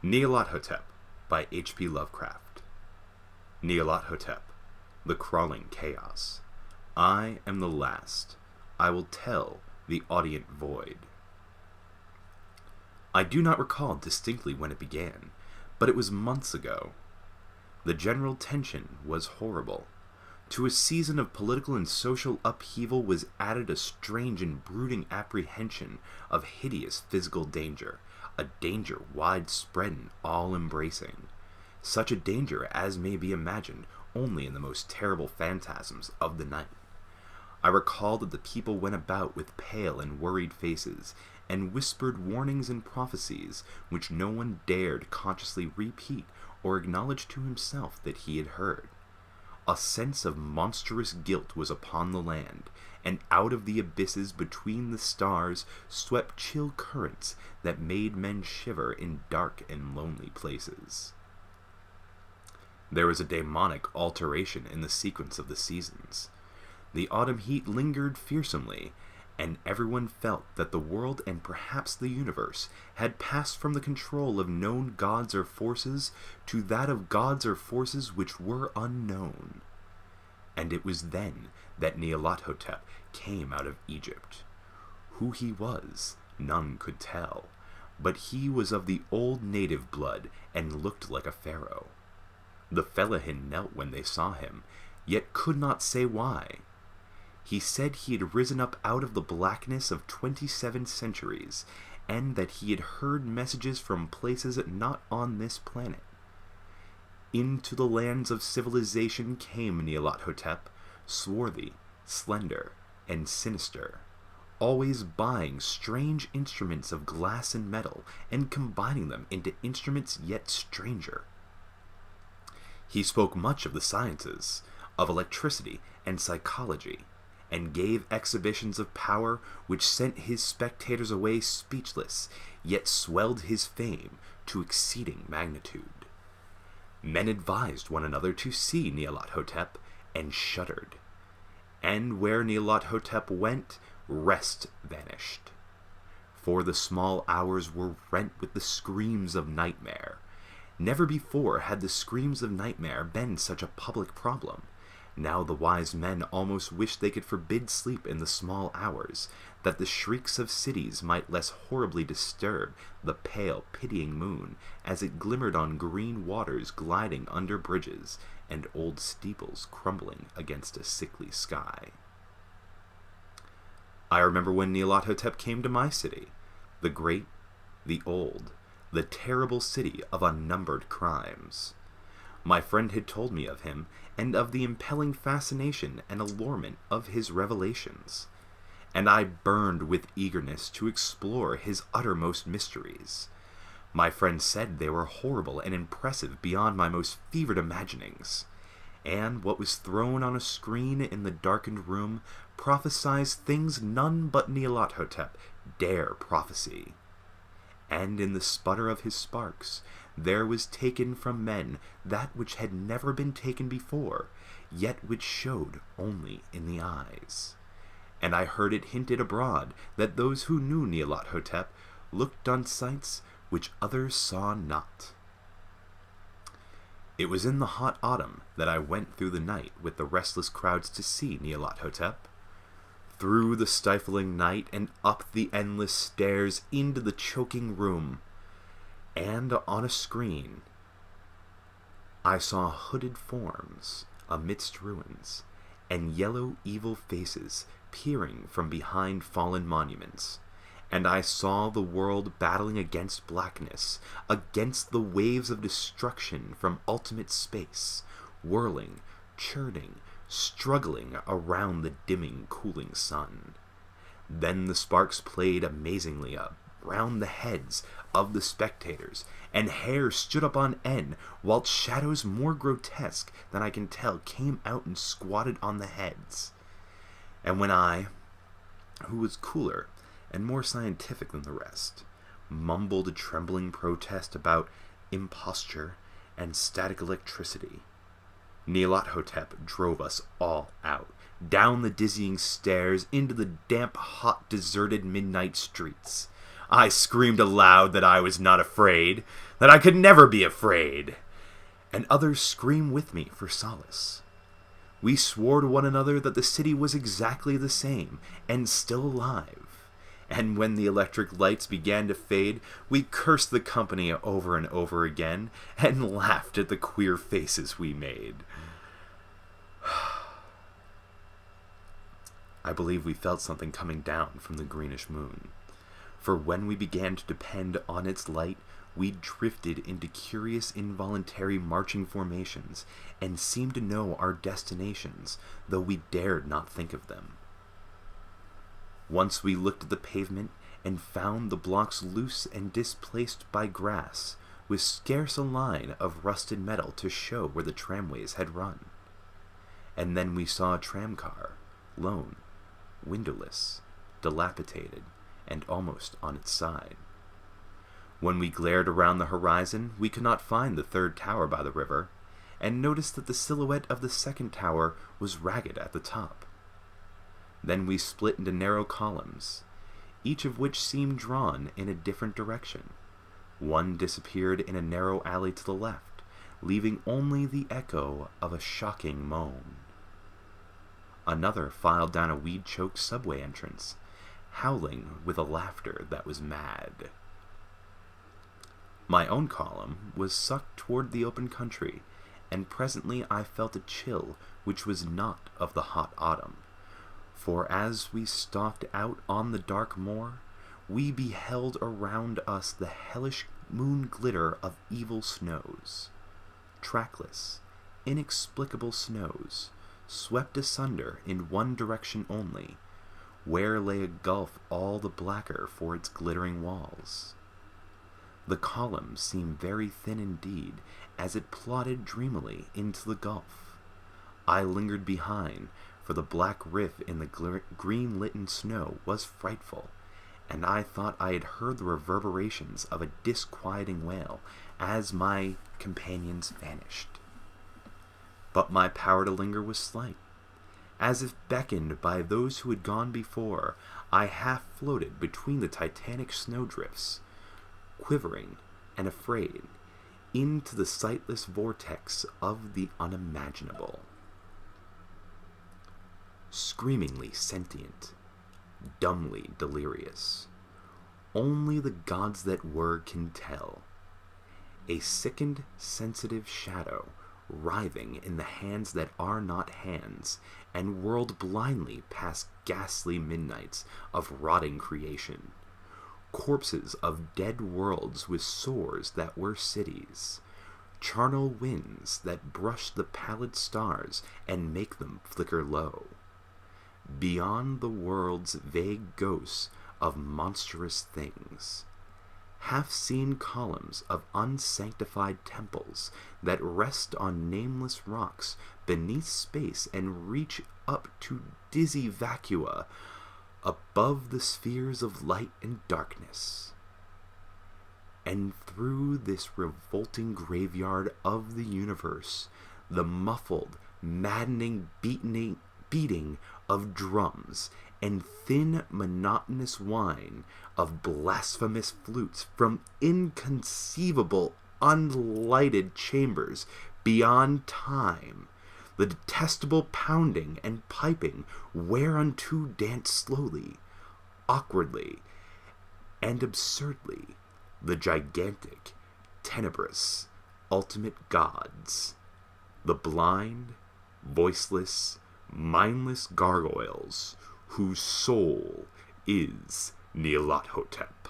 Nyarlathotep by H.P. Lovecraft. Nyarlathotep, the crawling chaos. I am the last. I will tell the audient void. I do not recall distinctly when it began, but it was months ago. The general tension was horrible. To a season of political and social upheaval was added a strange and brooding apprehension of hideous physical danger, a danger widespread and all-embracing, such a danger as may be imagined only in the most terrible phantasms of the night. I recall that the people went about with pale and worried faces, and whispered warnings and prophecies which no one dared consciously repeat or acknowledge to himself that he had heard. A sense of monstrous guilt was upon the land, and out of the abysses between the stars swept chill currents that made men shiver in dark and lonely places. There was a demonic alteration in the sequence of the seasons. The autumn heat lingered fearsomely, and everyone felt that the world and perhaps the universe had passed from the control of known gods or forces to that of gods or forces which were unknown. And it was then that Nyarlathotep came out of Egypt. Who he was, none could tell, but he was of the old native blood and looked like a pharaoh. The fellahin knelt when they saw him, yet could not say why. He said he had risen up out of the blackness of 27 centuries, and that he had heard messages from places not on this planet. Into the lands of civilization came Nyarlathotep, swarthy, slender, and sinister, always buying strange instruments of glass and metal, and combining them into instruments yet stranger. He spoke much of the sciences, of electricity and psychology, and gave exhibitions of power which sent his spectators away speechless, yet swelled his fame to exceeding magnitude. Men advised one another to see Nyarlathotep, and shuddered. And where Nyarlathotep went, rest vanished. For the small hours were rent with the screams of nightmare. Never before had the screams of nightmare been such a public problem. Now the wise men almost wished they could forbid sleep in the small hours, that the shrieks of cities might less horribly disturb the pale, pitying moon as it glimmered on green waters gliding under bridges and old steeples crumbling against a sickly sky. I remember when Nyarlathotep came to my city, the great, the old, the terrible city of unnumbered crimes. My friend had told me of him, and of the impelling fascination and allurement of his revelations, and I burned with eagerness to explore his uttermost mysteries. My friend said they were horrible and impressive beyond my most fevered imaginings, and what was thrown on a screen in the darkened room prophesied things none but Nyarlathotep dare prophesy. And in the sputter of his sparks there was taken from men that which had never been taken before, yet which showed only in the eyes. And I heard it hinted abroad that those who knew Nyarlathotep looked on sights which others saw not. It was in the hot autumn that I went through the night with the restless crowds to see Nyarlathotep. Through the stifling night and up the endless stairs into the choking room, and on a screen I saw hooded forms amidst ruins, and yellow evil faces peering from behind fallen monuments, and I saw the world battling against blackness, against the waves of destruction from ultimate space, whirling, churning, struggling around the dimming, cooling sun. Then the sparks played amazingly round the heads of the spectators, and hair stood up on end, whilst shadows more grotesque than I can tell came out and squatted on the heads. And when I, who was cooler and more scientific than the rest, mumbled a trembling protest about imposture and static electricity, Nyarlathotep drove us all out, down the dizzying stairs, into the damp, hot, deserted midnight streets. I screamed aloud that I was not afraid, that I could never be afraid. And others screamed with me for solace. We swore to one another that the city was exactly the same, and still alive. And when the electric lights began to fade, we cursed the company over and over again, and laughed at the queer faces we made. I believe we felt something coming down from the greenish moon, for when we began to depend on its light, we drifted into curious involuntary marching formations, and seemed to know our destinations, though we dared not think of them. Once we looked at the pavement, and found the blocks loose and displaced by grass, with scarce a line of rusted metal to show where the tramways had run. And then we saw a tramcar, lone, windowless, dilapidated, and almost on its side. When we glared around the horizon, we could not find the third tower by the river, and noticed that the silhouette of the second tower was ragged at the top. Then we split into narrow columns, each of which seemed drawn in a different direction. One disappeared in a narrow alley to the left, leaving only the echo of a shocking moan. Another filed down a weed-choked subway entrance, howling with a laughter that was mad. My own column was sucked toward the open country, and presently I felt a chill which was not of the hot autumn, for as we stalked out on the dark moor, we beheld around us the hellish moon glitter of evil snows. Trackless, inexplicable snows, swept asunder in one direction only, where lay a gulf all the blacker for its glittering walls. The column seemed very thin indeed, as it plodded dreamily into the gulf. I lingered behind, for the black rift in the green-litten snow was frightful, and I thought I had heard the reverberations of a disquieting wail as my companions vanished. But my power to linger was slight. As if beckoned by those who had gone before, I half floated between the titanic snowdrifts, quivering and afraid, into the sightless vortex of the unimaginable. Screamingly sentient, dumbly delirious, only the gods that were can tell. A sickened, sensitive shadow, writhing in the hands that are not hands, and whirled blindly past ghastly midnights of rotting creation, corpses of dead worlds with sores that were cities, charnel winds that brush the pallid stars and make them flicker low. Beyond the world's vague ghosts of monstrous things, half-seen columns of unsanctified temples that rest on nameless rocks beneath space and reach up to dizzy vacua above the spheres of light and darkness. And through this revolting graveyard of the universe, the muffled, maddening beating of drums and thin, monotonous whine of blasphemous flutes from inconceivable, unlighted chambers beyond time, the detestable pounding and piping whereunto dance slowly, awkwardly, and absurdly the gigantic, tenebrous, ultimate gods, the blind, voiceless, mindless gargoyles whose soul is Nyarlathotep.